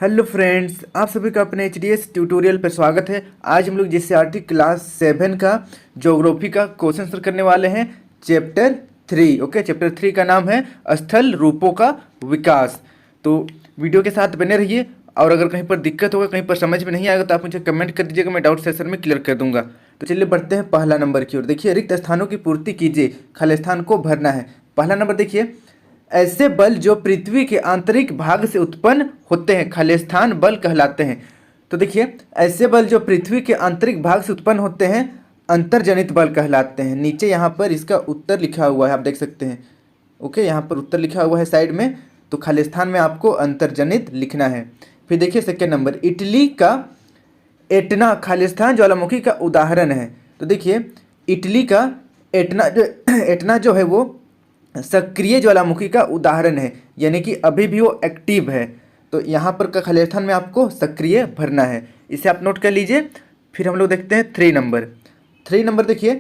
Hello friends, आप सभी का अपने एच ट्यूटोरियल पर स्वागत है। आज हम लोग जीसीईआरटी क्लास 7 का ज्योग्राफी का क्वेश्चन आंसर करने वाले हैं। चैप्टर 3। ओके, चैप्टर 3 का नाम है स्थल रूपों का विकास। तो वीडियो के साथ बने रहिए, और अगर कहीं पर दिक्कत होगा, कहीं पर समझ में नहीं आएगा तो आप मुझे कमेंट कर दीजिएगा, मैं डाउट सेशन में क्लियर कर दूंगा। तो चलिए बढ़ते हैं पहला नंबर की ओर। देखिए, रिक्त स्थानों की पूर्ति कीजिए, खाली स्थान को भरना है। पहला नंबर देखिए, ऐसे बल जो पृथ्वी के आंतरिक भाग से उत्पन्न होते हैं खाली स्थान बल कहलाते हैं। तो देखिए, ऐसे बल जो पृथ्वी के आंतरिक भाग से उत्पन्न होते हैं अंतर्जनित बल कहलाते हैं। नीचे यहाँ पर इसका उत्तर लिखा हुआ है, आप देख सकते हैं। ओके, यहाँ पर उत्तर लिखा हुआ है साइड में, तो खाली स्थान में आपको अंतर्जनित लिखना है। फिर देखिए सेकेंड नंबर, इटली का एटना खालिस्तान ज्वालामुखी का उदाहरण है। तो देखिए, इटली का एटना जो है वो सक्रिय ज्वालामुखी का उदाहरण है, यानी कि अभी भी वो एक्टिव है। तो यहाँ पर का खालिस्तान में आपको सक्रिय भरना है, इसे आप नोट कर लीजिए। फिर हम लोग देखते हैं 3 नंबर देखिए,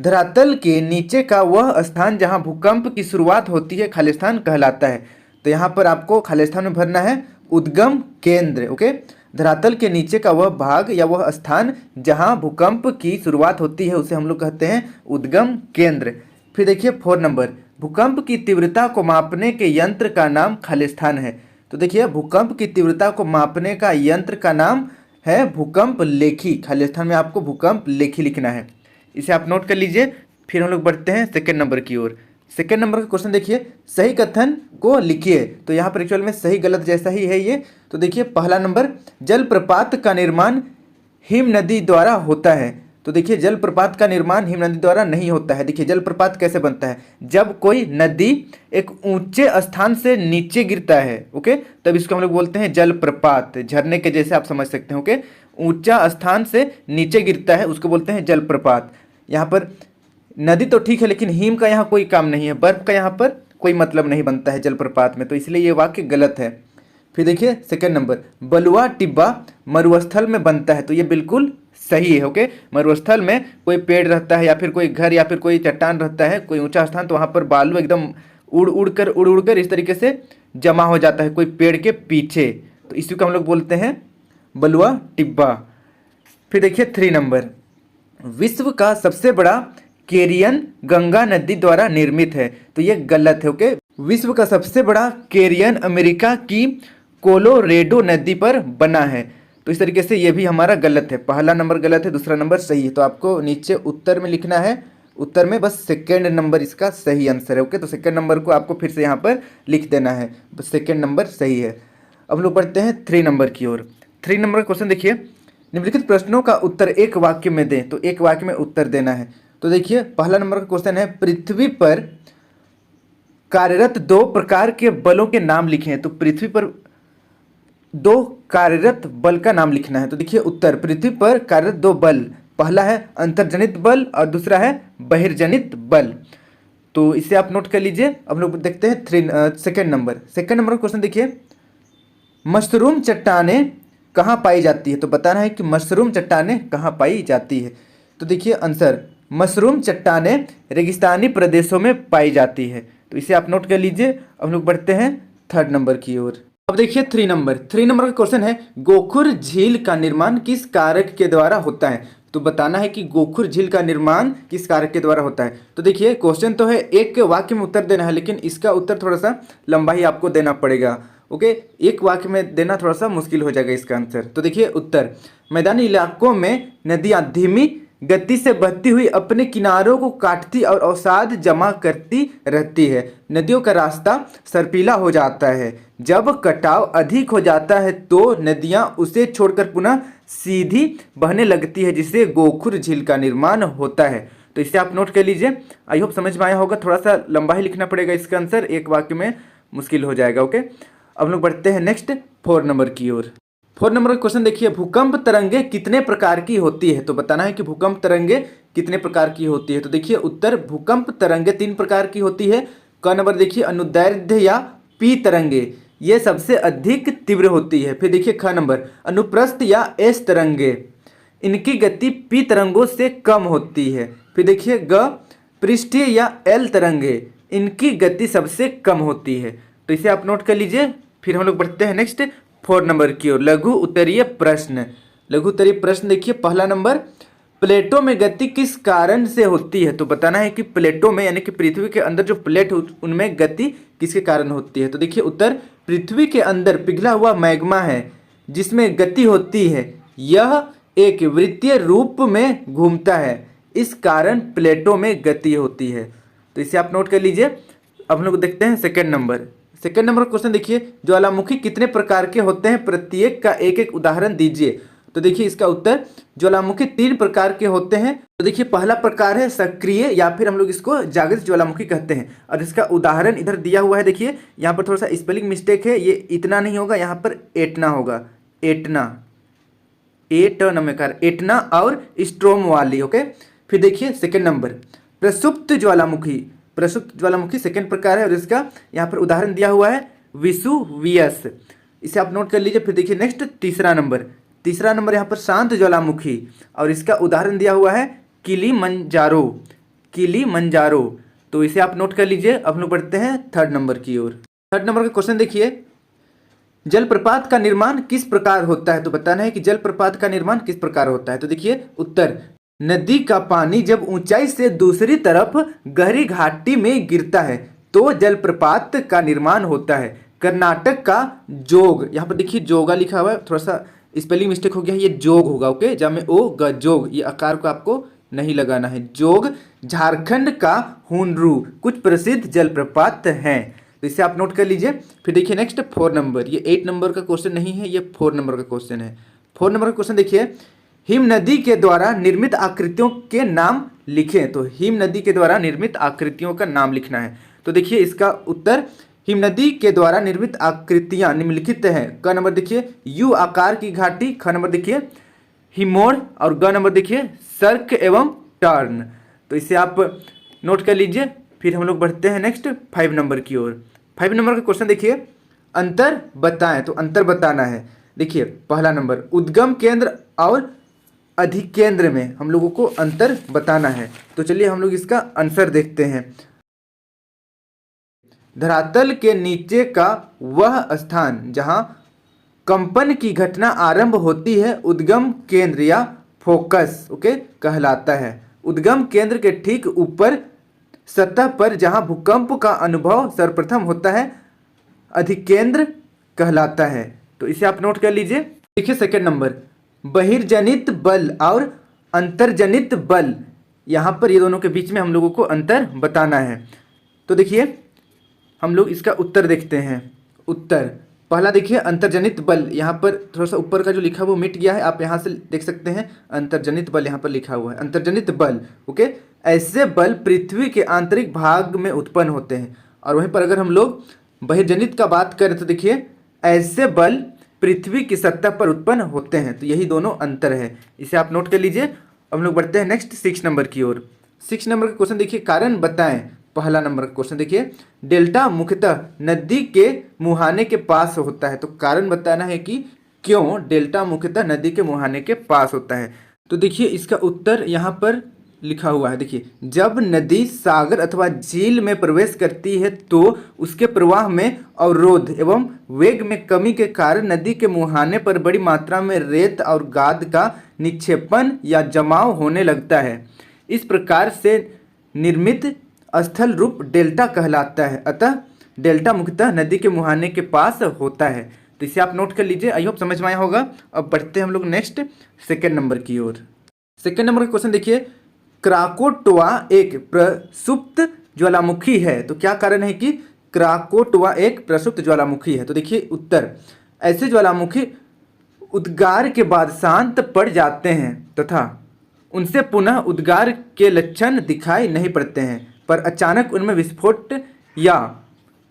धरातल के नीचे का वह स्थान जहाँ भूकंप की शुरुआत होती है खालिस्तान कहलाता है। तो यहाँ पर आपको खालिस्तान में भरना है उद्गम केंद्र। ओके, धरातल के नीचे का वह भाग या वह स्थान जहाँ भूकंप की शुरुआत होती है उसे हम लोग कहते हैं उद्गम केंद्र। फिर देखिए 4 नंबर, भूकंप की तीव्रता को मापने के यंत्र का नाम खालिस्तान है। तो देखिए, भूकंप की तीव्रता को मापने का यंत्र का नाम है भूकंप लेखी। खालिस्तान में आपको भूकंप लेखी लिखना है, इसे आप नोट कर लीजिए। फिर हम लोग बढ़ते हैं सेकेंड नंबर की ओर। सेकेंड नंबर का क्वेश्चन देखिए, सही कथन को लिखिए। तो यहाँ पर एक्चुअल में सही गलत जैसा ही है ये। तो देखिए पहला नंबर, जलप्रपात का निर्माण हिम नदी द्वारा होता है। तो देखिए, जलप्रपात का निर्माण हिम नदी द्वारा नहीं होता है। देखिए, जलप्रपात कैसे बनता है, जब कोई नदी एक ऊंचे स्थान से नीचे गिरता है, ओके, तब इसको हम लोग बोलते हैं जलप्रपात। झरने के जैसे आप समझ सकते हैं। ओके, ऊंचा स्थान से नीचे गिरता है उसको बोलते हैं जलप्रपात। यहाँ पर नदी तो ठीक है, लेकिन हिम का यहाँ कोई काम नहीं है, बर्फ का यहाँ पर कोई मतलब नहीं बनता है जलप्रपात में, तो इसलिए ये वाक्य गलत है। फिर देखिए सेकंड नंबर, बलुआ टिब्बा मरुस्थल में बनता है। तो ये बिल्कुल सही है। ओके, मरुस्थल में कोई पेड़ रहता है या फिर कोई घर या फिर कोई चट्टान रहता है, कोई ऊंचा स्थान, तो वहाँ पर बालू एकदम उड़ उड़ कर इस तरीके से जमा हो जाता है कोई पेड़ के पीछे, तो इसी को हम लोग बोलते हैं बलुआ टिब्बा। फिर देखिए 3 नंबर, विश्व का सबसे बड़ा कैरियन गंगा नदी द्वारा निर्मित है। तो ये गलत है। ओके, विश्व का सबसे बड़ा कैरियन अमेरिका की कोलोरेडो नदी पर बना है। तो इस तरीके से ये भी हमारा गलत है। पहला नंबर गलत है, दूसरा नंबर सही है। तो आपको नीचे उत्तर में लिखना है, उत्तर में बस सेकेंड नंबर इसका सही आंसर है। ओके, तो सेकेंड नंबर को आपको फिर से यहाँ पर लिख देना है, बस सेकेंड नंबर सही है। अब लोग बढ़ते हैं 3 नंबर की ओर। 3 नंबर का क्वेश्चन देखिए, निम्नलिखित प्रश्नों का उत्तर एक वाक्य में दें। तो एक वाक्य में उत्तर देना है। तो देखिए पहला नंबर का क्वेश्चन है, पृथ्वी पर कार्यरत 2 प्रकार के बलों के नाम लिखें। तो पृथ्वी पर 2 कार्यरत बल का नाम लिखना है। तो देखिए उत्तर, पृथ्वी पर कार्यरत 2 बल, पहला है अंतर्जनित बल और दूसरा है बहिर्जनित बल। तो इसे आप नोट कर लीजिए। अब लोग देखते हैं सेकेंड नंबर का क्वेश्चन देखिए, मशरूम चट्टानें कहाँ पाई जाती है। तो बताना है कि मशरूम चट्टानें कहाँ पाई जाती है। तो देखिए आंसर, मशरूम चट्टानें रेगिस्तानी प्रदेशों में पाई जाती है। तो इसे आप नोट कर लीजिए। अब लोग बढ़ते हैं 3rd नंबर की ओर। अब देखिए 3 नंबर का क्वेश्चन है, गोखुर झील का निर्माण किस कारक के द्वारा होता है। तो बताना है कि गोखुर झील का निर्माण किस कारक के द्वारा होता है। तो देखिए क्वेश्चन तो है, एक वाक्य में उत्तर देना है, लेकिन इसका उत्तर थोड़ा सा लंबा ही आपको देना पड़ेगा। ओके, एक वाक्य में देना थोड़ा सा मुश्किल हो जाएगा इसका आंसर। तो देखिए उत्तर, मैदानी इलाकों में नदियाँ धीमी गति से बहती हुई अपने किनारों को काटती और अवसाद जमा करती रहती है। नदियों का रास्ता सर्पीला हो जाता है। जब कटाव अधिक हो जाता है तो नदियां उसे छोड़कर पुनः सीधी बहने लगती है, जिससे गोखुर झील का निर्माण होता है। तो इसे आप नोट कर लीजिए। आई होप समझ में आया होगा। थोड़ा सा लंबा ही लिखना पड़ेगा इसका आंसर, एक वाक्य में मुश्किल हो जाएगा। ओके, अब लोग बढ़ते हैं नेक्स्ट 4 नंबर की ओर। 4 नंबर का क्वेश्चन देखिए, भूकंप तरंगे कितने प्रकार की होती है। तो बताना है कि भूकंप तरंगे कितने प्रकार की होती है। तो देखिए उत्तर, भूकंप तरंगे 3 प्रकार की होती है। क नंबर देखिए, अनुदैर्ध्य या पी तरंगे, ये सबसे अधिक तीव्र होती है। फिर देखिए ख नंबर, अनुप्रस्थ या एस तरंगे, इनकी गति पी तरंगों से कम होती है। फिर देखिए ग, पृष्ठीय या एल तरंगे, इनकी गति सबसे कम होती है। तो इसे आप नोट कर लीजिए। फिर हम लोग बढ़ते हैं नेक्स्ट 4 नंबर की ओर। लघु उत्तरीय प्रश्न। लघु उत्तरीय प्रश्न देखिए, पहला नंबर, प्लेटों में गति किस कारण से होती है? तो बताना है कि प्लेटों में यानी कि पृथ्वी के अंदर जो प्लेट उनमें गति किसके कारण होती है? तो देखिए उत्तर, पृथ्वी के अंदर पिघला हुआ मैग्मा है जिसमें गति होती है, यह एक वृत्तीय रूप में घूमता है, इस कारण प्लेटों में गति होती है। तो इसे आप नोट कर लीजिए। अब हम लोग देखते हैं second number. Second number question देखिए, ज्वालामुखी कितने प्रकार के होते हैं? प्रत्येक का एक एक उदाहरण दीजिए। तो देखिए इसका उत्तर, ज्वालामुखी 3 प्रकार के होते हैं। तो देखिए पहला प्रकार है सक्रिय या फिर हम लोग इसको जागृत ज्वालामुखी कहते हैं, और इसका उदाहरण इधर दिया हुआ है। देखिए यहाँ पर थोड़ा सा स्पेलिंग मिस्टेक है, ये इतना नहीं होगा, यहाँ पर एटना होगा, एटना, नमकार, एटना और स्ट्रोम वाली। ओके, फिर देखिए सेकेंड नंबर, प्रसुप्त ज्वालामुखी। प्रसुप्त ज्वालामुखी सेकेंड प्रकार है और इसका यहाँ पर उदाहरण दिया हुआ है विसुवियस, इसे आप नोट कर लीजिए। फिर देखिए नेक्स्ट तीसरा नंबर यहाँ पर शांत ज्वालामुखी, और इसका उदाहरण दिया हुआ है किलिमंजारो, तो इसे आप नोट कर लीजिए। अब हम लोग बढ़ते हैं थर्ड नंबर की ओर। थर्ड नंबर का क्वेश्चन देखिए, जलप्रपात का निर्माण किस प्रकार होता है? तो बताना है कि जलप्रपात का निर्माण किस प्रकार होता है। तो देखिए उत्तर, नदी का पानी जब ऊंचाई से दूसरी तरफ गहरी घाटी में गिरता है तो जलप्रपात का निर्माण होता है। कर्नाटक का जोग, यहाँ पर देखिए जोगा लिखा हुआ है, थोड़ा सा स्पेलिंग मिस्टेक हो गया है, ये जोग होगा। ओके, जब में ओ ग जोग, ये आकार को आपको नहीं लगाना है, जोग। झारखंड का हुनरू कुछ प्रसिद्ध जलप्रपात हैं, तो इसे आप नोट कर लीजिए। फिर देखिए नेक्स्ट 4 नंबर, ये 8 नंबर का क्वेश्चन नहीं है, ये 4 नंबर का क्वेश्चन है। 4 नंबर का क्वेश्चन देखिए, हिम नदी के द्वारा निर्मित आकृतियों के नाम लिखें। तो हिम नदी के द्वारा निर्मित आकृतियों का नाम लिखना है। तो देखिए इसका उत्तर, हिम नदी के द्वारा निर्मित आकृतियां निम्नलिखित हैं। क नंबर देखिए यू आकार की घाटी, ख नंबर देखिए हिमोड़, और ग नंबर देखिए सर्क एवं टर्न। तो इसे आप नोट कर लीजिए। फिर हम लोग बढ़ते हैं नेक्स्ट 5 नंबर की ओर। 5 नंबर का क्वेश्चन देखिए, अंतर बताएं। तो अंतर बताना है। देखिए पहला नंबर, उद्गम केंद्र और अधिकेंद्र में हम लोगों को अंतर बताना है। तो चलिए हम लोग इसका आंसर देखते हैं। धरातल के नीचे का वह स्थान जहां कंपन की घटना आरंभ होती है उद्गम केंद्र या फोकस, ओके, कहलाता है। उद्गम केंद्र के ठीक ऊपर सतह पर जहां भूकंप का अनुभव सर्वप्रथम होता है अधिकेंद्र कहलाता है। तो इसे आप नोट कर लीजिए। देखिए सेकंड नंबर, बहिर्जनित बल और अंतर्जनित बल, यहाँ पर ये दोनों के बीच में हम लोगों को अंतर बताना है। तो देखिए हम लोग इसका उत्तर देखते हैं। उत्तर पहला देखिए अंतर्जनित बल, यहाँ पर थोड़ा सा ऊपर का जो लिखा वो मिट गया है, आप यहाँ से देख सकते हैं अंतर्जनित बल यहाँ पर लिखा हुआ है, अंतर्जनित बल। ओके, ऐसे बल पृथ्वी के आंतरिक भाग में उत्पन्न होते हैं। और वहीं पर अगर हम लोग बहिर्जनित का बात करें तो देखिए ऐसे बल पृथ्वी की सतह पर उत्पन्न होते हैं। तो यही दोनों अंतर है, इसे आप नोट कर लीजिए। अब हम लोग बढ़ते हैं नेक्स्ट 6 नंबर की ओर। 6 नंबर का क्वेश्चन देखिए, कारण बताएं। पहला नंबर का क्वेश्चन देखिए, डेल्टा मुख्यतः नदी के मुहाने के पास होता है। तो कारण बताना है कि क्यों डेल्टा मुख्यतः नदी के मुहाने के पास होता है। तो देखिए इसका उत्तर यहाँ पर लिखा हुआ है। देखिए जब नदी सागर अथवा झील में प्रवेश करती है तो उसके प्रवाह में अवरोध एवं वेग में कमी के कारण नदी के मुहाने पर बड़ी मात्रा में रेत और गाद का निक्षेपण या जमाव होने लगता है। इस प्रकार से निर्मित स्थल रूप डेल्टा कहलाता है। अतः डेल्टा मुख्यतः नदी के मुहाने के पास होता है। तो इसे आप नोट कर लीजिए। आई होप समझ में आया होगा। अब बढ़ते हैं हम लोग नेक्स्ट सेकेंड नंबर की ओर। सेकेंड नंबर का क्वेश्चन देखिए, क्राकोटोआ एक प्रसुप्त ज्वालामुखी है। तो क्या कारण है कि क्राकोटोआ एक प्रसुप्त ज्वालामुखी है। तो देखिए उत्तर, ऐसे ज्वालामुखी उद्गार के बाद शांत पड़ जाते हैं तथा उनसे पुनः उद्गार के लक्षण दिखाई नहीं पड़ते हैं, पर अचानक उनमें विस्फोट या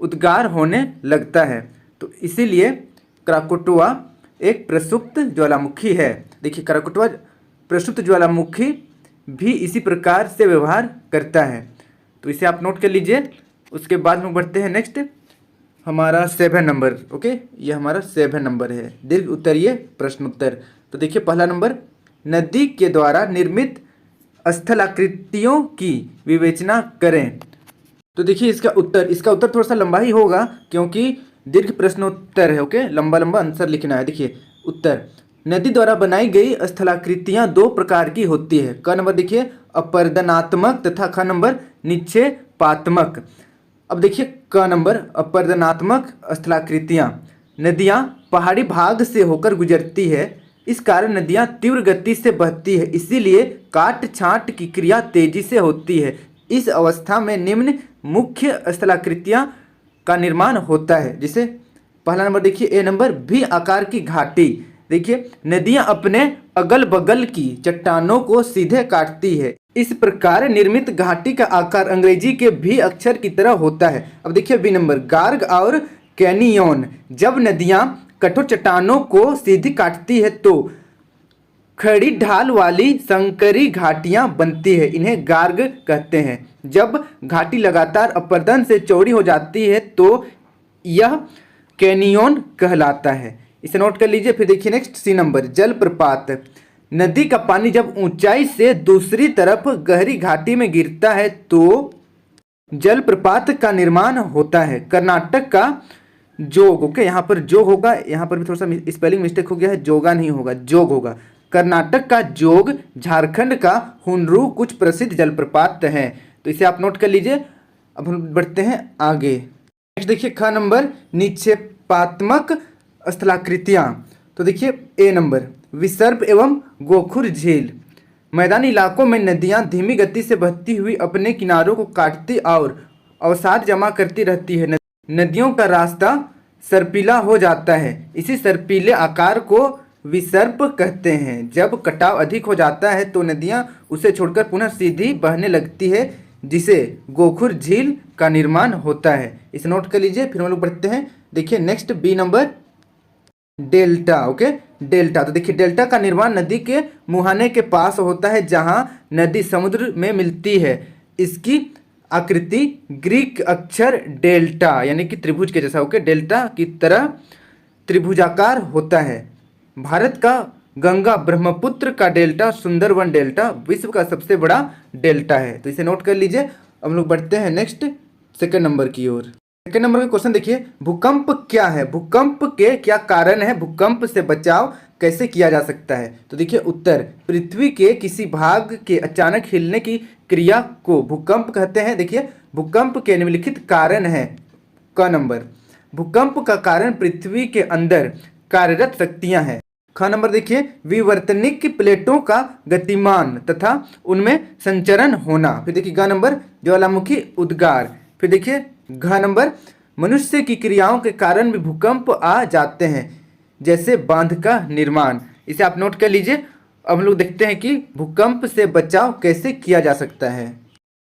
उद्गार होने लगता है। तो इसीलिए क्राकोटोआ एक प्रसुप्त ज्वालामुखी है। देखिए क्राकोटोआ प्रसुप्त ज्वालामुखी भी इसी प्रकार से व्यवहार करता है। तो इसे आप नोट कर लीजिए। उसके बाद में बढ़ते हैं नेक्स्ट हमारा 7 नंबर। ओके, ये हमारा 7 नंबर है, दीर्घ उत्तरीय प्रश्न उत्तर। तो देखिए पहला नंबर, नदी के द्वारा निर्मित स्थलाकृतियों की विवेचना करें। तो देखिए इसका उत्तर थोड़ा सा लंबा ही होगा क्योंकि दीर्घ प्रश्नोत्तर है। ओके, लंबा लंबा आंसर लिखना है। देखिए उत्तर, नदी द्वारा बनाई गई स्थलाकृतियां दो प्रकार की होती है। क नंबर देखिए अपरदनात्मक तथा ख नंबर निक्षेपात्मक। अब देखिए क नंबर अपरदनात्मक स्थलाकृतियां, नदियां पहाड़ी भाग से होकर गुजरती है, इस कारण नदियां तीव्र गति से बहती है, इसीलिए काट छांट की क्रिया तेजी से होती है। इस अवस्था में निम्न मुख्य स्थलाकृतियां का निर्माण होता है, जिसे पहला नंबर देखिए ए नंबर भी आकार की घाटी। देखिए नदियां अपने अगल बगल की चट्टानों को सीधे काटती है, इस प्रकार निर्मित घाटी का आकार अंग्रेजी के भी अक्षर की तरह होता है। अब देखिए बी नंबर गार्ग और कैनियोन, जब नदियां कठोर चट्टानों को सीधी काटती है तो खड़ी ढाल वाली संकरी घाटियां बनती है, इन्हें गार्ग कहते हैं। जब घाटी लगातार अपरदन से चौड़ी हो जाती है तो यह कैनियोन कहलाता है। इसे नोट कर लीजिए। फिर देखिए नेक्स्ट सी नंबर जलप्रपात, नदी का पानी जब ऊंचाई से दूसरी तरफ गहरी घाटी में गिरता है तो जलप्रपात का निर्माण होता है। कर्नाटक का जोग, ओके यहाँ पर जोग होगा, यहाँ पर भी थोड़ा सा स्पेलिंग मिस्टेक हो गया है, जोगा नहीं होगा, जोग होगा। कर्नाटक का जोग, झारखंड का हुनरू कुछ प्रसिद्ध जलप्रपात हैं, तो इसे आप नोट कर लीजिए। अब हम बढ़ते हैं आगे। नेक्स्ट देखिए ख नंबर निक्षेपात्मक स्थलाकृतियां, तो देखिए ए नंबर विसर्प एवं गोखुर झील, मैदानी इलाकों में नदियां धीमी गति से बहती हुई अपने किनारों को काटती और अवसाद जमा करती रहती है। नदियों का रास्ता सर्पीला हो जाता है, इसी सर्पीले आकार को विसर्प कहते हैं। जब कटाव अधिक हो जाता है तो नदियां उसे छोड़कर पुनः सीधी बहने लगती है, जिसे गोखुर झील का निर्माण होता है। इसे नोट कर लीजिए। फिर हम लोग बढ़ते हैं। देखिए next B number delta, okay delta, तो देखिए डेल्टा का निर्माण नदी के मुहाने के पास होता है, जहां नदी समुद्र में मिलती है। इसकी आकृति ग्रीक अक्षर डेल्टा यानी कि त्रिभुज के जैसा, ओके डेल्टा की तरह त्रिभुजाकार होता है। भारत का गंगा ब्रह्मपुत्र का डेल्टा सुंदरवन डेल्टा विश्व का सबसे बड़ा डेल्टा है, तो इसे नोट कर लीजिए। हम लोग बढ़ते हैं नेक्स्ट सेकंड नंबर की ओर। सेकंड नंबर का क्वेश्चन देखिए, भूकंप क्या है, भूकंप के क्या कारण है, भूकंप से बचाव कैसे किया जा सकता है। तो देखिए उत्तर, पृथ्वी के किसी भाग के अचानक हिलने की क्रिया को भूकंप कहते हैं। देखिए भूकंप के निम्नलिखित कारण है। क नंबर, भूकंप का कारण पृथ्वी के अंदर कार्यरत शक्तियां हैं। ख नंबर देखिए विवर्तनिक प्लेटों का गतिमान तथा उनमें संचरण होना। फिर देखिए ग नंबर ज्वालामुखी उद्गार। फिर देखिए घ नंबर मनुष्य की क्रियाओं के कारण भी भूकंप आ जाते हैं, जैसे बांध का निर्माण। इसे आप नोट कर लीजिए। अब हम लोग देखते हैं कि भूकंप से बचाव कैसे किया जा सकता है।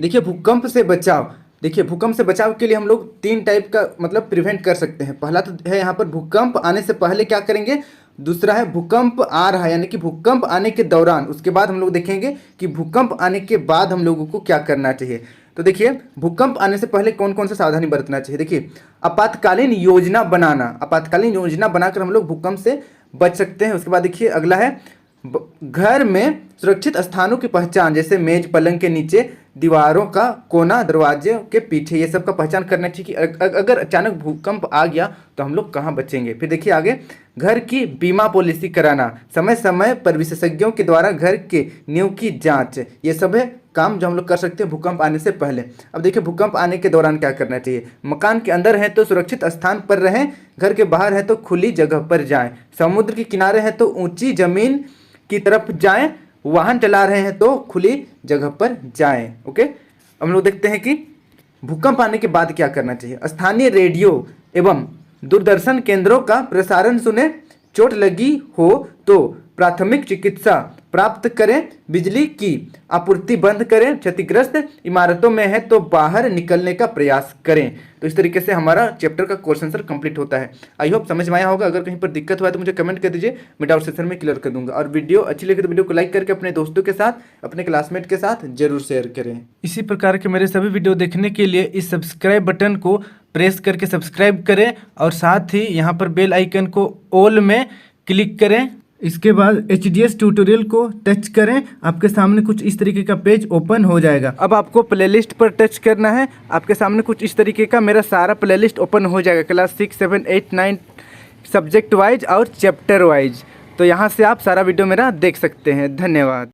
देखिए भूकंप से बचाव, देखिए भूकंप से बचाव के लिए हम लोग तीन टाइप का मतलब प्रिवेंट कर सकते हैं। पहला तो है यहाँ पर भूकंप आने से पहले क्या करेंगे, दूसरा है भूकंप आ रहा है यानी कि भूकंप आने के दौरान, उसके बाद हम लोग देखेंगे कि भूकंप आने के बाद हम लोगों को क्या करना चाहिए। तो देखिए भूकंप आने से पहले कौन कौन सा सावधानी बरतना चाहिए। देखिए आपातकालीन योजना बनाना, आपातकालीन योजना बनाकर हम लोग भूकंप से बच सकते हैं। उसके बाद देखिए अगला है घर में सुरक्षित स्थानों की पहचान, जैसे मेज पलंग के नीचे, दीवारों का कोना, दरवाजे के पीछे, ये सब का पहचान करना चाहिए कि अगर अचानक भूकंप आ गया तो हम लोग कहाँ बचेंगे। फिर देखिए आगे घर की बीमा पॉलिसी कराना, समय समय पर विशेषज्ञों के द्वारा घर के नींव की जांच, ये सब है काम जो हम लोग कर सकते हैं भूकंप आने से पहले। अब देखिए भूकंप आने के दौरान क्या करना चाहिए। मकान के अंदर है तो सुरक्षित स्थान पर रहें, घर के बाहर है तो खुली जगह पर जाएं, समुद्र के किनारे है तो ऊंची जमीन की तरफ जाएं, वाहन चला रहे हैं तो खुली जगह पर जाएं। ओके, हम लोग देखते हैं कि भूकंप आने के बाद क्या करना चाहिए। स्थानीय रेडियो एवं दूरदर्शन केंद्रों का प्रसारण सुने, चोट लगी हो तो प्राथमिक चिकित्सा प्राप्त करें, बिजली की आपूर्ति बंद करें, क्षतिग्रस्त इमारतों में है तो बाहर निकलने का प्रयास करें। तो इस तरीके से हमारा चैप्टर का क्वेश्चन आंसर कंप्लीट होता है। आई होप समझ में आया होगा। अगर कहीं पर दिक्कत हुआ तो मुझे कमेंट कर दीजिए, मैं डाउट सेशन में क्लियर कर दूंगा। और वीडियो अच्छी लगे तो वीडियो को लाइक करके अपने दोस्तों के साथ, अपने क्लासमेट के साथ जरूर शेयर करें। इसी प्रकार के मेरे सभी वीडियो देखने के लिए इस सब्सक्राइब बटन को प्रेस करके सब्सक्राइब करें और साथ ही यहाँ पर बेल आइकन को ऑल में क्लिक करें। इसके बाद HDS ट्यूटोरियल को टच करें, आपके सामने कुछ इस तरीके का पेज ओपन हो जाएगा। अब आपको प्लेलिस्ट पर टच करना है, आपके सामने कुछ इस तरीके का मेरा सारा प्लेलिस्ट ओपन हो जाएगा, क्लास 6, 7, 8, 9 सब्जेक्ट वाइज और चैप्टर वाइज। तो यहाँ से आप सारा वीडियो मेरा देख सकते हैं। धन्यवाद।